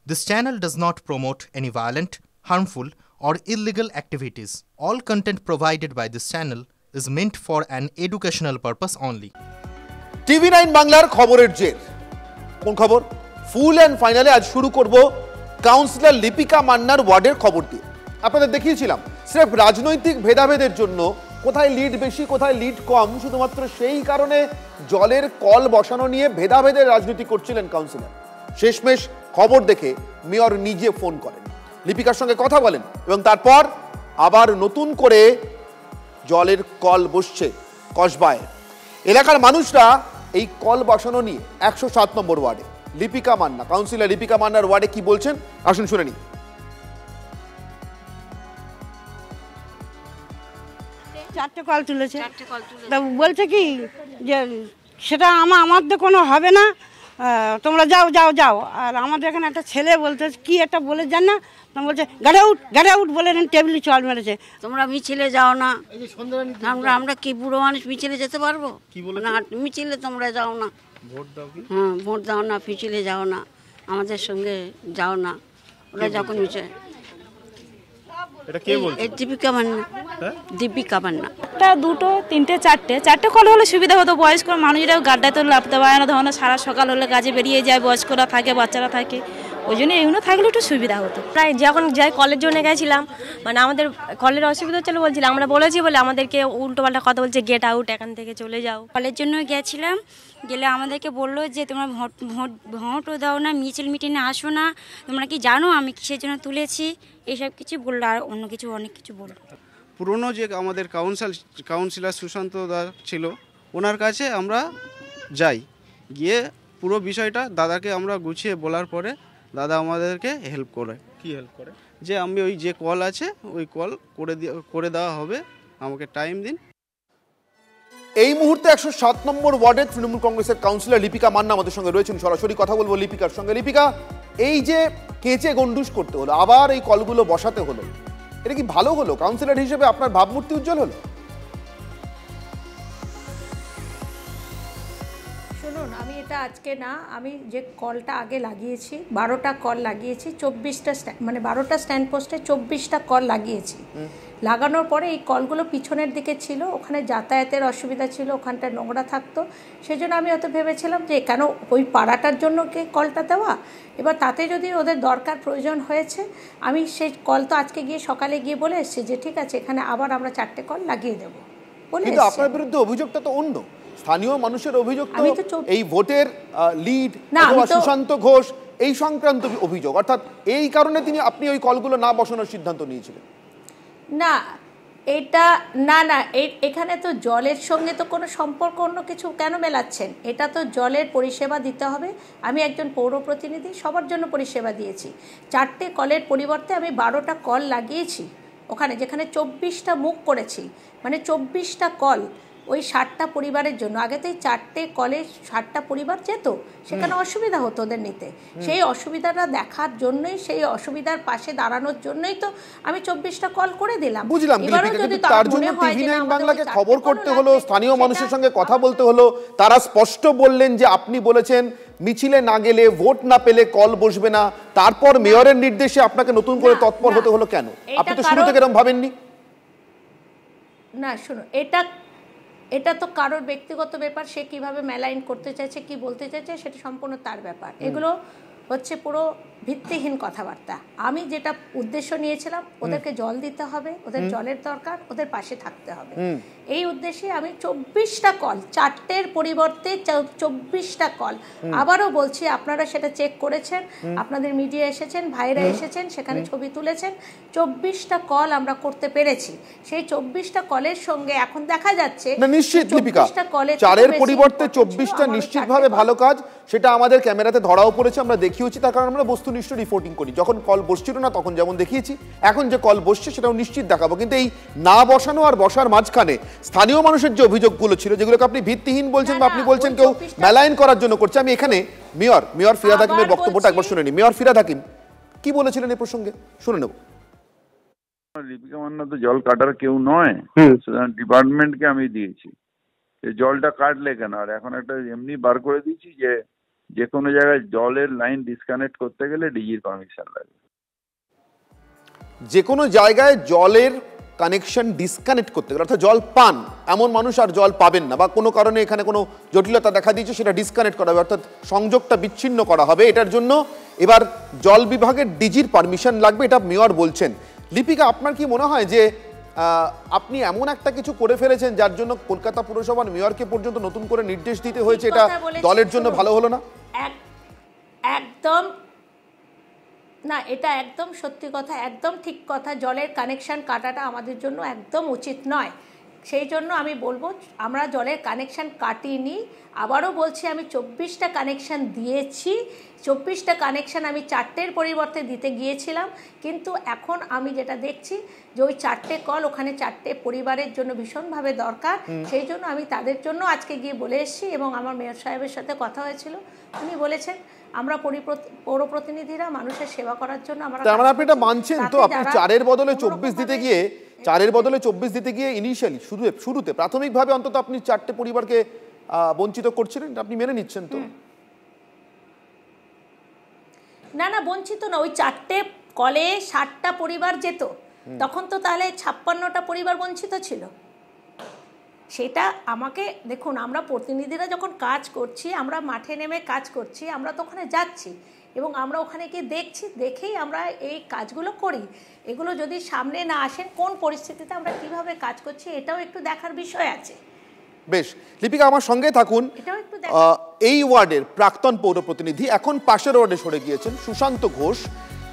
This channel does not promote any violent, harmful, or illegal activities. All content provided by this channel is meant for an educational purpose only. TV9 বাংলার খবরের জের কোন খবর ফুল and ফাইনালে আজ শুরু করব কাউন্সিলর লিপিকা মান্নার ওয়ার্ডের খবর দিয়ে। আপনাদের দেখিয়েছিলাম স্রেফ রাজনৈতিক ভেদাভেদের জন্য কোথায় লিড বেশি কোথায় লিড কম, শুধুমাত্র সেই কারণে জলের কল বসানো নিয়ে ভেদাভেদের রাজনীতি করছিলেন কাউন্সিলর। শেষমেশ খবর দেখে মেয়র নিজে ফোন করেন, লিপিকার সঙ্গে কথা বলেন এবং তারপর আবার নতুন করে জলের কল বসছে কসবায়। এলাকার মানুষরা এই কল বসানো নিয়ে 107 নম্বর ওয়ার্ডে লিপিকা মান্না, কাউন্সিলর লিপিকা মান্নার ওয়ার্ডে কি বলছেন আসুন শুনে নিই। চারটে কল তুলেছে, বলছে কি যে সেটা আমাদের কোনো হবে না, তোমরা যাও যাও যাও। আর আমাদের এখানে একটা ছেলে বলতে কি একটা বলে যান না, বলছে গাড়ি আউট বলে টেবিলে চল মেরেছে। তোমরা মিছিলে যাও না, আমরা কি বুড়ো মানুষ মিছিলে যেতে পারবো না? মিছিলে তোমরা যাও না, হ্যাঁ ভোট দাও না, মিছিলে যাও না, আমাদের সঙ্গে যাও না। ওরা যখন মিছিলে দীপিকা মান্না, দীপিকা মান্না। একটা দুটো তিনটে চারটে কল হলে সুবিধা হতো। বয়স্ক মানুষরাও গাড্ডায় তো লাভতে পারে না, ধরনের সারা সকাল হলে কাজে বেরিয়ে যায়, বয়স্করা থাকে, বাচ্চারা থাকে, ওই জন্য এগুলো থাকলে একটু সুবিধা হতো। প্রায় যখন যাই কলের জন্য গেছিলাম, মানে আমাদের কলের অসুবিধা হচ্ছিলো বলছিলাম, আমরা বলেছি বলে আমাদেরকে উল্টোপাল্টা কথা বলছে, গেট আউট, এখান থেকে চলে যাও। কলের জন্য গেছিলাম, গেলে আমাদেরকে বললো যে তোমরা ভোটও দাও না, মিছিল মিটিংয়ে আসো না, তোমরা কি জানো আমি কিসের জন্য তুলেছি, এইসব কিছু বললো। আর অন্য কিছু অনেক কিছু বললো। পুরনো যে আমাদের কাউন্সিলর সুশান্ত দা ছিল, ওনার কাছে আমরা যাই, গিয়ে পুরো বিষয়টা দাদাকে আমরা গুছিয়ে বলার পরে দাদা আমাদেরকে হেল্প করে। কি হেল্প করে? যে আমি ওই যে কল আছে ওই কল করে দেওয়া হবে, আমাকে টাইম দিন। এই মুহূর্তে 107 নম্বর ওয়ার্ডের তৃণমূল কংগ্রেসের কাউন্সিলর লিপিকা মান্না আমাদের সঙ্গে রয়েছেন, সরাসরি কথা বলবো লিপিকার সঙ্গে। লিপিকা, এই যে কেচে গন্ডুস করতে হলো, আবার এই কলগুলো বসাতে হলো, এটা কি ভালো হলো? কাউন্সিলর হিসেবে আপনার ভাবমূর্তি উজ্জ্বল হলো? শুনুন, আমি এটা আজকে না, আমি যে কলটা আগে লাগিয়েছি 12টা কল লাগিয়েছি, 24টা মানে 12টা স্ট্যান্ড পোস্টে 24টা কল লাগিয়েছি। লাগানোর পরে এই কলগুলো পিছনের দিকে ছিল, ওখানে যাতায়াতের অসুবিধা ছিল, ওখানটা নোংরা থাকতো, সেই জন্য আমি হয়তো ভেবেছিলাম যে কেন ওই পাড়াটার জন্য কে কলটা দেওয়া। এবার তাতে যদি ওদের দরকার প্রয়োজন হয়েছে, আমি সেই কল তো আজকে গিয়ে সকালে গিয়ে বলে এসেছি যে ঠিক আছে এখানে আবার আমরা 4টে কল লাগিয়ে দেবো বলে। কিন্তু আপনার বিরুদ্ধে অভিযোগটা তো অন্য, স্থানীয় মানুষের অভিযোগ তো এই ভোটের লিড সুশান্ত ঘোষ এই সংক্রান্ত অভিযোগ, অর্থাৎ এই কারণে আপনি ওই কলগুলো না বসানোর সিদ্ধান্ত নিয়েছিলেন। না, এটা না, এখানে তো জলের সঙ্গে তো কোনো সম্পর্ক অন্য কিছু কেন মেলাচ্ছেন? এটা তো জলের পরিষেবা দিতে হবে। আমি একজন পৌর প্রতিনিধি, সবার জন্য পরিষেবা দিয়েছি। 4টে কলের পরিবর্তে আমি 12টা কল লাগিয়েছি ওখানে, যেখানে 24টা মুখ করেছি, মানে 24টা কল ওই 60টা পরিবারের জন্য। আগে তো এই 4টে কলে 60টা পরিবার যেত, সেখানে অসুবিধা হতো ওদের নিতে। সেই অসুবিধাটা দেখার জন্যই, সেই অসুবিধার পাশে দাঁড়ানোর জন্যই তো আমি 24টা কল করে দিলাম। বুঝলাম, তার জন্য TV9 বাংলাকে খবর করতে হলো, স্থানীয় মানুষের সঙ্গে কথা বলতে হলো। তারা স্পষ্ট বললেন যে আপনি বলেছেন মিছিলে না গেলে, ভোট না পেলে কল বসবে না। তারপর মেয়রের নির্দেশে আপনাকে নতুন করে তৎপর হতে হলো কেন? আপনি তো শুরু থেকে এরকম ভাবেননি। না শুনুন, এটা তো কারোর ব্যক্তিগত ব্যাপার, সে কিভাবে মেলাইন করতে চাইছে, কি বলতে চাইছে, সেটা সম্পূর্ণ তার ব্যাপার। এগুলো হচ্ছে পুরো ভিত্তিহীন কথাবার্তা। আমি যেটা উদ্দেশ্য নিয়েছিলাম, ওদেরকে জল দিতে হবে, ওদের জলের দরকার, ওদের পাশে থাকতে হবে, এই উদ্দেশ্যে আমি 24টা কল, 4টের পরিবর্তে 24টা কল। আবারও বলছি, আপনারা সেটা চেক করেছেন, আপনাদের মিডিয়া এসেছেন, ভাইরা এসেছেন, সেখানে ছবি তুলেছেন। 24টা কল আমরা করতে পেরেছি। সেই 24টা কলের সঙ্গে এখন দেখা যাচ্ছে না, নিশ্চিত লিপিকা, 4এর পরিবর্তে 24টা নিশ্চিতভাবে ভালো কাজ। সেটা আমাদের ক্যামেরাতে ধরাও পড়েছে, আমরা দেখিয়েছি, তার কারণ আমরা বস্তুনিষ্ঠ রিপোর্টিং করি। যখন কল বসছিল না তখন যেমন দেখিয়েছি, এখন যে কল বসছে সেটাও নিশ্চিত দেখাবো। কিন্তু এই না বসানো আর বসার মাঝখানে স্থানীয় মানুষের যে অভিযোগগুলো ছিল, যেগুলোকে আপনি ভিত্তিহীন বলছেন বা আপনি বলছেন কেউ মেলাইন করার জন্য করছে, আমি এখানে মেয়র ফিরহাদ হাকিমের বক্তব্যটা একবার শুনে নিই। মেয়র ফিরহাদ হাকিম কি বলেছিলেন এই প্রসঙ্গে শুনে নেব। লিপিকা মান্না তো জল কাটার কেউ নয়, ডিপার্টমেন্টকে আমি দিয়েছি। জলটা কাটলে কেন? আর এখন একটা এমনি বার করে দিয়েছি যে যে কোনো জায়গায় জলের লাইন ডিসকানেক্ট করতে গেলে ডিজির পারমিশন লাগে। যে কোনো জায়গায় জলের কানেকশন ডিসকানেক্ট করতে গেলে, অর্থাৎ জল পান এমন মানুষ আর জল পাবেন না, বা কোনো কারণে এখানে কোনো জটিলতা দেখা দিয়েছে সেটা ডিসকানেক্ট করা হবে, অর্থাৎ সংযোগটা বিচ্ছিন্ন করা হবে। এটার জন্য এবার জল বিভাগের ডিজির পারমিশন লাগবে, এটা মেয়র বলছেন। লিপিকা, আপনার কি মনে হয় যে আপনি এমন একটা কিছু করে ফেলেছেন যার জন্য কলকাতা পুরসভার মেয়রকে পর্যন্ত নতুন করে নির্দেশ দিতে হয়েছে? এটা দলের জন্য ভালো হলো না? একদম না, এটা একদম সত্যি কথা, একদম ঠিক কথা। জলের কানেকশন কাটাটা আমাদের জন্য একদম উচিত নয়। সেই জন্য আমি বলবো আমরা জলের কানেকশন কাটিনি। আবারও বলছি, আমি 24টা কানেকশন দিয়েছি। 24টা কানেকশন আমি 4টের পরিবর্তে দিতে গিয়েছিলাম, কিন্তু এখন আমি যেটা দেখছি যে ওই 4টে কল ওখানে 4টে পরিবারের জন্য ভীষণভাবে দরকার। সেই জন্য আমি তাদের জন্য আজকে গিয়ে বলে এসেছি, এবং আমার মেয়র সাহেবের সাথে কথা হয়েছিল, উনি বলেছেন আমরা পৌর প্রতিনিধিরা মানুষের সেবা করার জন্য আমরা। আপনি এটা মানছেন তো? আপনি 4-এর বদলে 24 দিতে গিয়ে 4-এর বদলে 24 দিতে গিয়ে ইনিশিয়ালি শুরুতে প্রাথমিকভাবে অন্তত আপনি 4টে পরিবারকে বঞ্চিত করছিলেন, আপনি মেনে নিচ্ছেন তো? না না, বঞ্চিত না। ওই 4টে কলে 60টা পরিবার যেত, তখন তো তাহলে 56টা পরিবার বঞ্চিত ছিল। সেটা আমাকে দেখুন, আমরা প্রতিনিধিরা যখন কাজ করছি, আমরা মাঠে নেমে কাজ করছি, আমরা তো ওখানে যাচ্ছি এবং আমরা ওখানে গিয়ে দেখছি, দেখেই আমরা এই কাজগুলো করি। এগুলো যদি সামনে না আসেন কোন পরিস্থিতিতে আমরা কিভাবে কাজ করছি, এটাও একটু দেখার বিষয় আছে। বেশ, লিপিকা আমার সঙ্গে থাকুন। এই ওয়ার্ডের প্রাক্তন পৌর প্রতিনিধি, এখন পাশের ওয়ার্ডে সরে গিয়েছেন, সুশান্ত ঘোষ,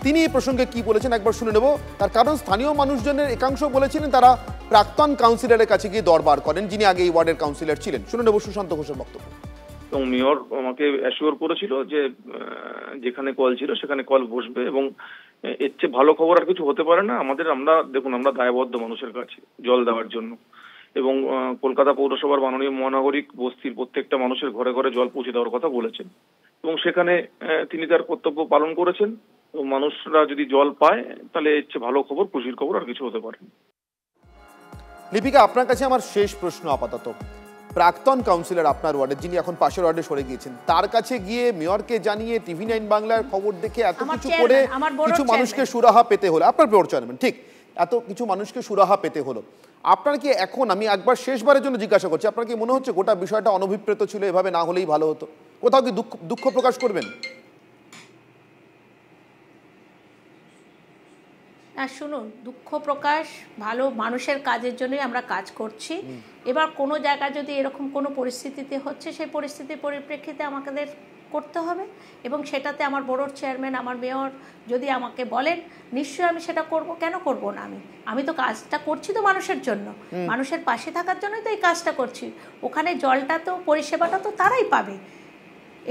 তিনি এই প্রসঙ্গে কি বলেছেন একবার শুনে নেব। তার কারণ স্থানীয় মানুষজনের একাংশ বলেছিলেন তারা প্রাক্তন কাউন্সিলরের কাছে গিয়ে দরবার করেন, যিনি আগে এই ওয়ার্ডের কাউন্সিলর ছিলেন। শুনে নেব সুশান্ত ঘোষের বক্তব্য। এবং মেয়র আমাকে অ্যাসিওর করেছিল যে যেখানে কল ছিল সেখানে কল বসবে, এবং এর চেয়ে ভালো খবর আর কিছু হতে পারে না আমাদের। আমরা দায়বদ্ধ মানুষের কাছে জল দেওয়ার জন্য, এবং কলকাতা পৌরসভার মাননীয় মহানাগরিক বস্তির প্রত্যেকটা মানুষের ঘরে ঘরে জল পৌঁছে দেওয়ার কথা বলেছেন, এবং সেখানে তিনি তার কর্তব্য পালন করেছেন। এবং মানুষরা যদি জল পায় তাহলে এর চেয়ে ভালো খবর, খুশির খবর আর কিছু হতে পারে। লিপিকা, আপনার কাছে আমার শেষ প্রশ্ন আপাতত। প্রাক্তন কাউন্সিলর আপনার ওয়ার্ডের, যিনি এখন পাশের ওয়ার্ডে সরে গিয়েছেন, তার কাছে গিয়ে মেয়রকে জানিয়ে TV9 বাংলার খবর দেখে এত কিছু করে কিছু মানুষকে সুরাহা পেতে হলো, আপনার বোর্ড চেয়ারম্যান, ঠিক, এত কিছু মানুষকে সুরাহা পেতে হলো, আপনার কি এখন, আমি একবার শেষবারের জন্য জিজ্ঞাসা করছি, আপনার কি মনে হচ্ছে গোটা বিষয়টা অনভিপ্রেত ছিল, এভাবে না হলেই ভালো হতো? কোথাও কি দুঃখ প্রকাশ করবেন? না শুনুন, দুঃখ প্রকাশ ভালো, মানুষের কাজের জন্যই আমরা কাজ করছি। এবার কোনো জায়গায় যদি এরকম কোনো পরিস্থিতিতে হচ্ছে, সেই পরিস্থিতির পরিপ্রেক্ষিতে আমাদের করতে হবে, এবং সেটাতে আমার বোর্ড চেয়ারম্যান, আমার মেয়র যদি আমাকে বলেন, নিশ্চয়ই আমি সেটা করব। কেন করব না? আমি তো কাজটা করছি তো মানুষের জন্য, মানুষের পাশে থাকার জন্যই তো এই কাজটা করছি। ওখানে জলটা তো, পরিষেবাটা তো তারাই পাবে,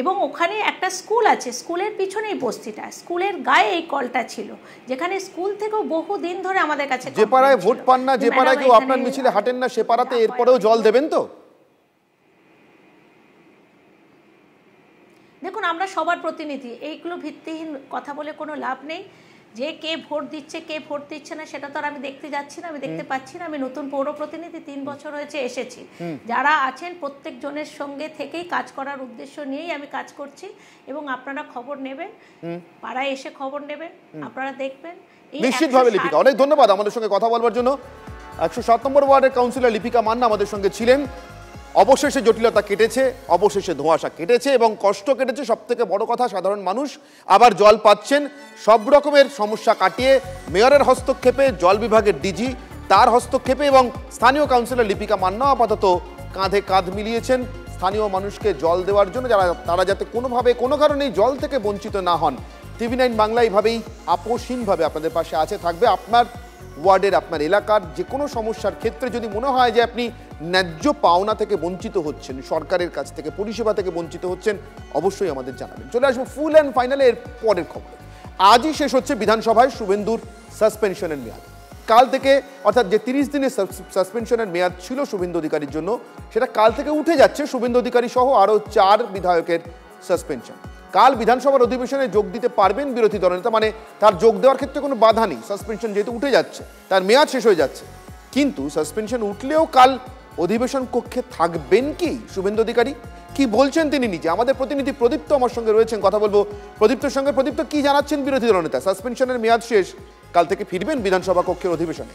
এবং ওখানে একটা স্কুল আছে, স্কুলের পিছনেই বস্তিটা, স্কুলের গায়ে এই কলটা ছিল, যেখানে স্কুল থেকেও বহুদিন ধরে আমাদের কাছে, যে পাড়ায় ভোট পান না, যে পাড়ায় কেউ আপনার মিছিলে হাঁটেন না, সে পাড়াতে এরপরেও জল দেবেন তো? দেখুন, আমরা সবার প্রতিনিধি, এইগুলো ভিত্তিহীন কথা বলে কোনো লাভ নেই। যে কে ভোট দিচ্ছে কে ভোট দিচ্ছে না সেটা তো আর আমি দেখতে যাচ্ছি না, আমি দেখতে পাচ্ছি না। আমি নতুন পৌর প্রতিনিধি, 3 বছর হয়েছে এসেছি। যারা আছেন প্রত্যেক জনের সঙ্গে থেকেই কাজ করার উদ্দেশ্য নিয়েই আমি কাজ করছি, এবং আপনারা খবর নেবেন, পাড়ায় এসে খবর নেবেন, আপনারা দেখবেন। নিশ্চিতভাবে লিপিকা, অনেক ধন্যবাদ আমাদের সঙ্গে কথা বলবার জন্য। 107 নম্বর ওয়ার্ডের কাউন্সিলর লিপিকা মান্না আমাদের সঙ্গে ছিলেন। অবশেষে জটিলতা কেটেছে, অবশেষে ধোঁয়াশা কেটেছে এবং কষ্ট কেটেছে। সব থেকে বড় কথা, সাধারণ মানুষ আবার জল পাচ্ছেন। সব রকমের সমস্যা কাটিয়ে মেয়রের হস্তক্ষেপে, জল বিভাগের ডিজি তার হস্তক্ষেপে এবং স্থানীয় কাউন্সিলর লিপিকা মান্না আপাতত কাঁধে কাঁধ মিলিয়েছেন স্থানীয় মানুষকে জল দেওয়ার জন্য, তারা যাতে কোনোভাবে কোনো কারণেই জল থেকে বঞ্চিত না হন। TV9 বাংলা এইভাবেই আপোষহীনভাবে আপনাদের পাশে আছে, থাকবে। আপনার ওয়ার্ডের, আপনার এলাকার যে কোনো সমস্যার ক্ষেত্রে যদি মনে হয় যে আপনি ন্যায্য পাওনা থেকে বঞ্চিত হচ্ছেন, সরকারের কাছ থেকে পরিষেবা থেকে বঞ্চিত হচ্ছেন, অবশ্যই আমাদের জানাবেন। চলে আসবো ফুল অ্যান্ড ফাইনালে এর পরের খবর। আজই শেষ হচ্ছে বিধানসভায় শুভেন্দুর সাসপেনশনের মেয়াদ। কাল থেকে, অর্থাৎ যে 30 দিনের সাসপেনশনের মেয়াদ ছিল শুভেন্দু অধিকারীর জন্য, সেটা কাল থেকে উঠে যাচ্ছে শুভেন্দু অধিকারী সহ আরও 4 বিধায়কের সাসপেনশন। কাল বিধানসভার অধিবেশনে যোগ দিতে পারবেন বিরোধী দলনেতা, মানে তার যোগ দেওয়ার ক্ষেত্রে কোনো বাধা নেই। সাসপেনশন যেহেতু উঠে যাচ্ছে, তার মেয়াদ শেষ হয়ে যাচ্ছে, কিন্তু সাসপেনশন উঠলেও কাল অধিবেশন কক্ষে থাকবেন কি শুভেন্দু অধিকারী? কি বলছেন তিনি নিজে? আমাদের প্রতিনিধি প্রদীপ্ত আমার সঙ্গে রয়েছেন, কথা বলবো প্রদীপ্তর সঙ্গে। প্রদীপ্ত, কি জানাচ্ছেন বিরোধী দলনেতা? সাসপেনশনের মেয়াদ শেষ, কাল থেকে ফিরবেন বিধানসভা কক্ষের অধিবেশনে।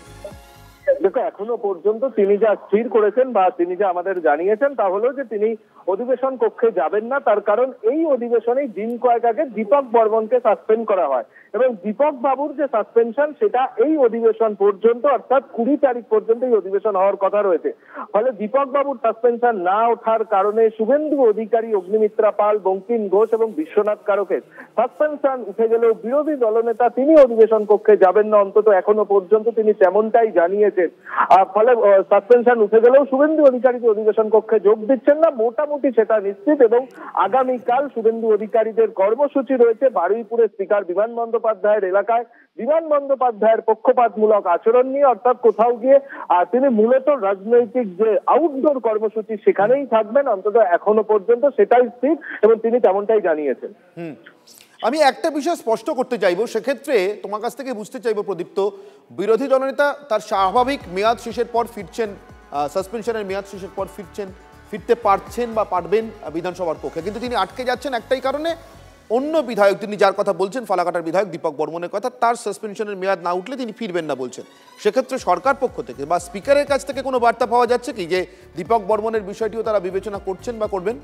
দেখো, এখনো পর্যন্ত তিনি যা স্থির করেছেন বা তিনি যা আমাদের জানিয়েছেন তা হলো যে তিনি অধিবেশন কক্ষে যাবেন না। তার কারণ এই অধিবেশনেই দিন কয়েক আগে দীপক বর্মনকে সাসপেন্ড করা হয় এবং দীপক বাবুর যে সাসপেনশন সেটা এই অধিবেশন পর্যন্ত, অর্থাৎ 20 তারিখ পর্যন্ত এই অধিবেশন হওয়ার কথা রয়েছে। ফলে দীপক বাবুর সাসপেনশন না ওঠার কারণে শুভেন্দু অধিকারী, অগ্নিমিত্রা পাল, বঙ্কিম ঘোষ এবং বিশ্বনাথ কারকের সাসপেনশন উঠে গেলেও বিরোধী দলনেতা তিনি অধিবেশন কক্ষে যাবেন না, অন্তত এখনো পর্যন্ত তিনি তেমনটাই জানিয়েছেন। ফলে সাসপেনশন উঠে গেলেও শুভেন্দু অধিকারী অধিবেশন কক্ষে যোগ দিচ্ছেন না, মোটামুটি সেটা নিশ্চিত। এবং আগামীকাল শুভেন্দু অধিকারীদের কর্মসূচি রয়েছে বারুইপুরের স্পিকার বিমান বন্দ্যোপাধ্যায়ের এলাকায়, বিমান বন্দ্যোপাধ্যায়ের পক্ষপাতমূলক আচরণ নিয়ে, অর্থাৎ কোথাও গিয়ে তিনি মূলত রাজনৈতিক যে আউটডোর কর্মসূচি সেখানেই থাকবেন, অন্তত এখনো পর্যন্ত সেটাই স্থির এবং তিনি তেমনটাই জানিয়েছেন। আমি একটা বিষয় স্পষ্ট করতে চাইবো, সেক্ষেত্রে তোমার কাছ থেকে বুঝতে চাইবো প্রদীপ্ত, বিরোধী দলনেতা তার স্বাভাবিক মেয়াদ শেষের পর ফিরছেন, সাসপেনশনের মেয়াদ শেষের পর ফিরতে পারছেন বা পারবেন বিধানসভার পক্ষে, কিন্তু তিনি আটকে যাচ্ছেন একটাই কারণে, অন্য বিধায়ক, তিনি যার কথা বলছেন ফালাকাটার বিধায়ক দীপক বর্মনের কথা, তার সাসপেনশনের মেয়াদ না উঠলে তিনি ফিরবেন না বলছেন। সেক্ষেত্রে সরকার পক্ষ থেকে বা স্পিকারের কাছ থেকে কোনো বার্তা পাওয়া যাচ্ছে কি যে দীপক বর্মনের বিষয়টিও তারা বিবেচনা করছেন বা করবেন?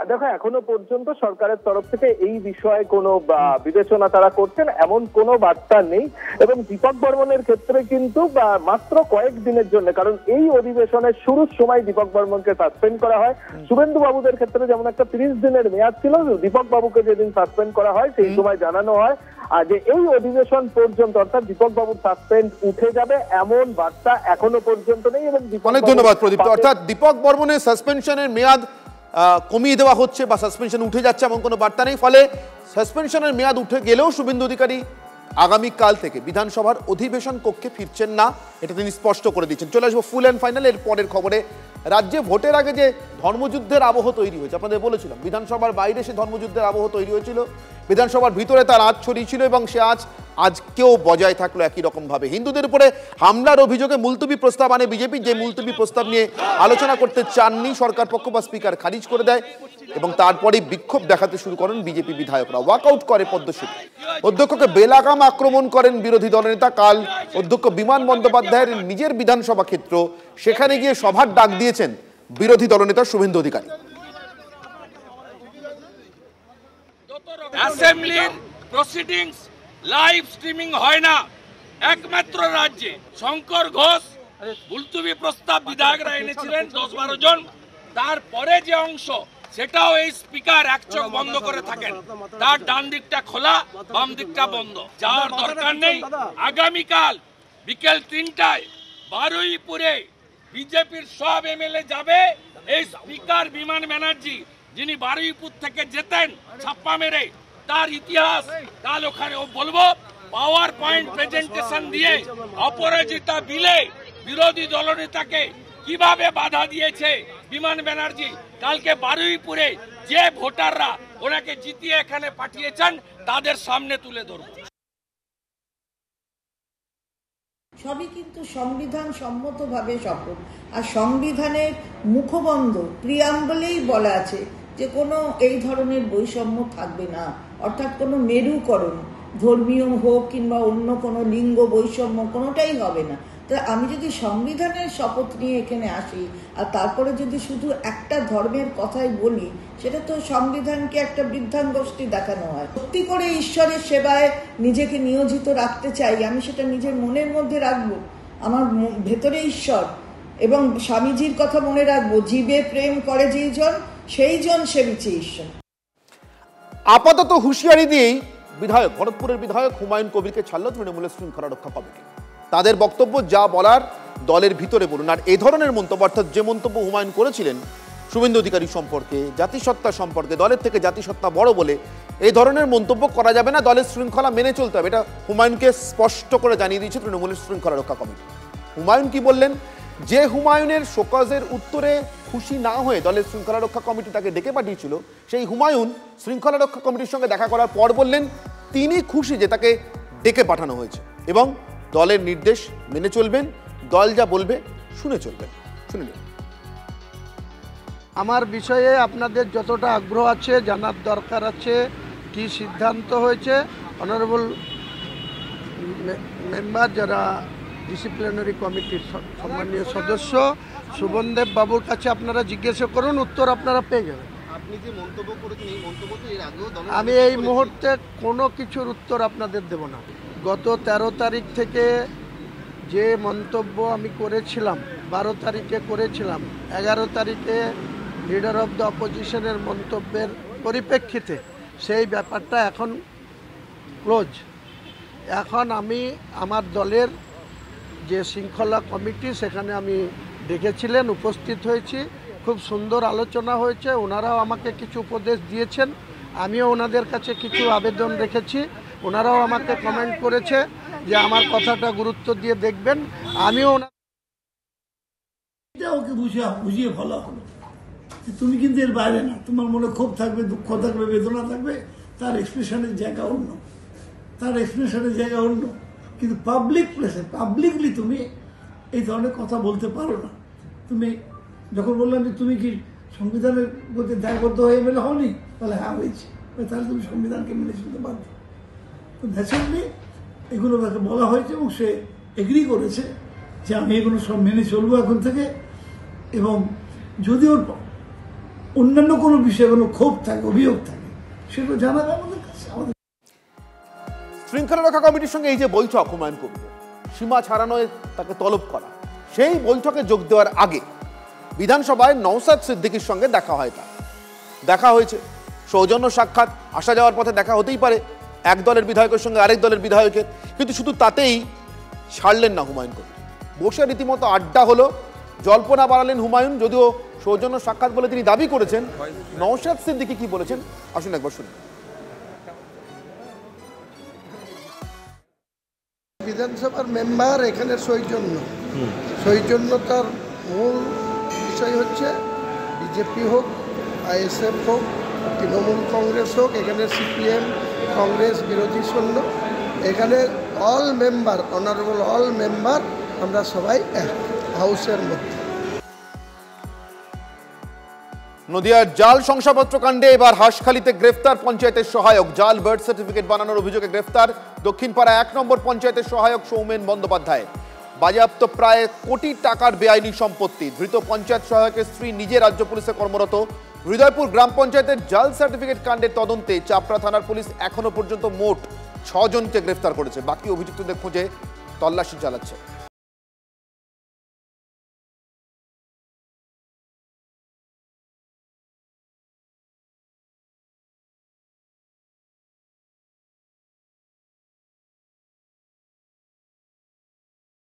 দেখো, এখনো পর্যন্ত সরকারের তরফ থেকে এই বিষয়ে কোনো বিবেচনা তারা করছেন এমন কোনো বার্তা নেই। এবং দীপক বর্মনের ক্ষেত্রে কিন্তু মাত্র কয়েক দিনের জন্য, কারণ এই অধিবেশনের শুরুর সময় দীপক বর্মনকে সাসপেন্ড করা হয়। শুভেন্দু বাবুদের ক্ষেত্রে যেমন একটা 30 দিনের মেয়াদ ছিল, দীপক বাবুকে যেদিন সাসপেন্ড করা হয় সেই সময় জানানো হয় যে এই অধিবেশন পর্যন্ত, অর্থাৎ দীপক বাবুর সাসপেন্ড উঠে যাবে এমন বার্তা এখনো পর্যন্ত নেই। এবং অনেক ধন্যবাদ প্রদীপ্ত। অর্থাৎ দীপক বর্মনের সাসপেনশনের মেয়াদ কমিয়ে দেওয়া হচ্ছে বা সাসপেনশন উঠে যাচ্ছে এমন কোনো বার্তা নেই, ফলে সাসপেনশনের মেয়াদ উঠে গেলেও শুভেন্দু অধিকারী আগামীকাল থেকে বিধানসভার অধিবেশন কক্ষে ফিরছেন না, এটা তিনি স্পষ্ট করে দিচ্ছেন। চলে আসবো ফুল অ্যান্ড ফাইনাল এর পরের খবরে। রাজ্যে ভোটের আগে যে ধর্মযুদ্ধের আবহ তৈরি হয়েছে, আপনাদের বলেছিলাম বিধানসভার বাইরে সে ধর্মযুদ্ধের আবহ তৈরি হয়েছিল, বিধানসভার ভিতরে তার আঁচ ছড়িয়েছিল এবং সে আজকেও বজায় থাকলো একই রকমভাবে। হিন্দুদের উপরে হামলার অভিযোগে মুলতবি প্রস্তাব আনে বিজেপি, যে মুলতবি প্রস্তাব নিয়ে আলোচনা করতে চাননি সরকার পক্ষ বা স্পিকার খারিজ করে দেয় এবং তারপরে বিক্ষোভ দেখাতে শুরু করেন বিজেপি বিধায়করা, ওয়াকআউট করে পদ্মশ্রী। অধ্যক্ষকে বেলাগাম আক্রমণ করেন বিরোধী দলনেতা। কাল অধ্যক্ষ বিমান বন্দ্যোপাধ্যায়ের নিজের বিধানসভা ক্ষেত্র, সেখানে গিয়ে সভার ডাক দিয়েছেন বিরোধী দলনেতা Suvendu Adhikari. অ্যাসেম্বলির proceedings live streaming হয় না একমাত্র রাজ্যে। শঙ্কর ঘোষ মুলতবি প্রস্তাব বিধায়করা এনেছিলেন 10-12 জন, তারপরে যে অংশ সেটাও এই স্পিকার এক চোখ বন্ধ করে থাকেন, তার ডান দিকটা খোলা বাম দিকটা বন্ধ। যাওয়ার দরকার নেই। আগামীকাল বিকেল 3টায় বারুইপুরে বিজেপির সব এমএলএ যাবে। এই স্পিকার বিমান ব্যানার্জি যিনি বারুইপুর থেকে যেতেন ছাপ্পা মেরে, তার ইতিহাস কাল ওখানে বলবো। পাওয়ার পয়েন্ট প্রেজেন্টেশন দিয়ে অপরাজিতা বিলে বিরোধী দলনেতাকে কিভাবে বাধা দিয়েছে বিমান ব্যানার্জি, কালকে বারুইপুরে যে ভোটাররা ওনাকে জিতিয়ে এখানে পাঠিয়েছেন তাদের সামনে তুলে ধরব। সবই কিন্তু সংবিধান সম্মতভাবে সফল। আর সংবিধানের মুখবন্ধ প্রিয়াম্বলেই বলা আছে যে কোনো এই ধরনের বৈষম্য থাকবে না, অর্থাৎ কোনো মেরুকরণ, ধর্মীয় হোক কিংবা অন্য কোনো লিঙ্গ বৈষম্য কোনোটাই হবে না। তা আমি যদি সংবিধানের শপথ নিয়ে এখানে আসি আর তারপরে যদি শুধু একটা ধর্মের কথাই বলি, সেটা তো সংবিধানকে একটা বৃদ্ধাঙ্গোষ্ঠী দেখানো হয়। সত্যি করে ঈশ্বরের সেবায় নিজেকে নিয়োজিত রাখতে চাই, আমি সেটা নিজের মনের মধ্যে রাখবো, আমার ভেতরে ঈশ্বর, এবং স্বামীজির কথা মনে রাখবো, জীবে প্রেম করে যেই জন সেই জন সেবিছে ঈশ্বর। আপাতত হুঁশিয়ারি দিয়েই বিধায়ক, ভরতপুরের বিধায়ক হুমায়ুন কবিরকে ছাড়ল তৃণমূলের শৃঙ্খলা রক্ষা কমিটি। তাদের বক্তব্য যা বলার দলের ভিতরে বলুন। আর এই ধরনের মন্তব্য, অর্থাৎ যে মন্তব্য হুমায়ুন করেছিলেন শুভেন্দু অধিকারী সম্পর্কে, জাতিসত্তা সম্পর্কে, দলের থেকে জাতিসত্তা বড় বলে এই ধরনের মন্তব্য করা যাবে না, দলের শৃঙ্খলা মেনে চলতে হবে, এটা হুমায়ুনকে স্পষ্ট করে জানিয়ে দিয়েছে তৃণমূলের শৃঙ্খলা রক্ষা কমিটি। হুমায়ুন কি বললেন? যে হুমায়ুনের শোকজের উত্তরে খুশি না হয়ে দলের শৃঙ্খলা রক্ষা কমিটি তাকে ডেকে পাঠিয়েছিল, সেই হুমায়ুন শৃঙ্খলা রক্ষা কমিটির সঙ্গে দেখা করার পর বললেন তিনি খুশি যে তাকে ডেকে পাঠানো হয়েছে এবং দলের নির্দেশ মেনে চলবেন, দল যা বলবে শুনে চলবেন। শুনে নিন। আমার বিষয়ে আপনাদের যতটা আগ্রহ আছে, জানার দরকার আছে কি সিদ্ধান্ত হয়েছে, অনারেবল মেম্বার যারা ডিসিপ্লিনারি কমিটির সম্মানীয় সদস্য শুভনদেব বাবুর কাছে আপনারা জিজ্ঞাসা করুন, উত্তর আপনারা পেয়ে যাবেন। আপনি যে মন্তব্য করেছেন এই মন্তব্য তো এর আগেও আমি এই মুহূর্তে কোনো কিছুর উত্তর আপনাদের দেব না। গত 13 তারিখ থেকে যে মন্তব্য আমি করেছিলাম, 12 তারিখে করেছিলাম, 11 তারিখে লিডার অফ দ্য অপোজিশনের মন্তব্যের পরিপ্রেক্ষিতে সেই ব্যাপারটা এখন ক্লোজ। এখন আমি আমার দলের যে শৃঙ্খলা কমিটি সেখানে আমি ডেকেছিলেন, উপস্থিত হয়েছি, খুব সুন্দর আলোচনা হয়েছে। ওনারাও আমাকে কিছু উপদেশ দিয়েছেন, আমিও ওনাদের কাছে কিছু আবেদন রেখেছি, ওনারাও আমাকে কমেন্ট করেছে যে আমার কথাটা গুরুত্ব দিয়ে দেখবেন। আমিও ওকে বুঝিয়ে ভালো হলো তুমি কিন্তু এর বাইরে না, তোমার মনে ক্ষোভ থাকবে, দুঃখ থাকবে, বেদনা থাকবে, তার এক্সপ্রেশনের জায়গা অন্য, তার এক্সপ্রেশনের জায়গা অন্য। কিন্তু পাবলিক প্লেসে পাবলিকলি তুমি এই ধরনের কথা বলতে পারো না। তুমি যখন বললাম যে তুমি কি সংবিধানের প্রতি দায়বদ্ধ হয়ে মেলে হওনি, তাহলে হ্যাঁ হয়েছে, তাহলে তুমি সংবিধানকে মেনে চলতে পারবে। তো ন্যাচারালি এগুলো তাকে বলা হয়েছে এবং সে এগ্রি করেছে যে আমি এগুলো সব মেনে চলবো এখন থেকে। এবং যদি ওর অন্যান্য কোনো বিষয়ে কোনো ক্ষোভ থাকে, অভিযোগ থাকে, সেগুলো জানাবে আমাদের কাছে। শৃঙ্খলা রক্ষা কমিটির সঙ্গে এই যে বৈঠক হুমায়ুন কবির, সীমা ছাড়ানোয় তাকে তলব করা, সেই বৈঠকে যোগ দেওয়ার আগে বিধানসভায় নওশাদ সিদ্দিকীর সঙ্গে দেখা হয়। তার দেখা হয়েছে, সৌজন্য সাক্ষাৎ, আসা যাওয়ার পথে দেখা হতেই পারে এক দলের বিধায়কের সঙ্গে আরেক দলের বিধায়কের, কিন্তু শুধু তাতেই ছাড়লেন না হুমায়ুন কবির। বসে রীতিমতো আড্ডা হলো, জল্পনা বাড়ালেন হুমায়ুন। যদিও সৌজন্য সাক্ষাৎ বলে তিনি দাবি করেছেন, নওশাদ সিদ্দিকী কি বলেছেন আসুন একবার শুনুন। বিধানসভার মেম্বার এখানে সৌজন্যতার মূল বিষয় হচ্ছে বিজেপি হোক, আইএসএফ হোক, তৃণমূল কংগ্রেস হোক, এখানে সিপিএম, কংগ্রেস, বিরোধী শূন্য, এখানে all member, honourable all member, আমরা সবাই এক হাউসের মধ্যে। নদিয়ার জাল শংসাপত্র কাণ্ডে এবার হাঁসখালিতে গ্রেফতার পঞ্চায়েতের সহায়ক। জাল বার্থ সার্টিফিকেট বানানোর অভিযোগে গ্রেফতার দক্ষিণপাড়া 1 নম্বর পঞ্চায়েতের সহায়ক সৌমেন বন্দ্যোপাধ্যায়। বাজেয়াপ্ত প্রায় কোটি টাকার বেআইনি সম্পত্তি। ধৃত পঞ্চায়েত সহায়কের স্ত্রী নিজে রাজ্য পুলিশে কর্মরত। হৃদয়পুর গ্রাম পঞ্চায়েতের জাল সার্টিফিকেট কাণ্ডের তদন্তে চাপড়া থানার পুলিশ এখনো পর্যন্ত মোট 6 জনকে গ্রেফতার করেছে। বাকি অভিযুক্তদের খোঁজে তল্লাশি চালাচ্ছে।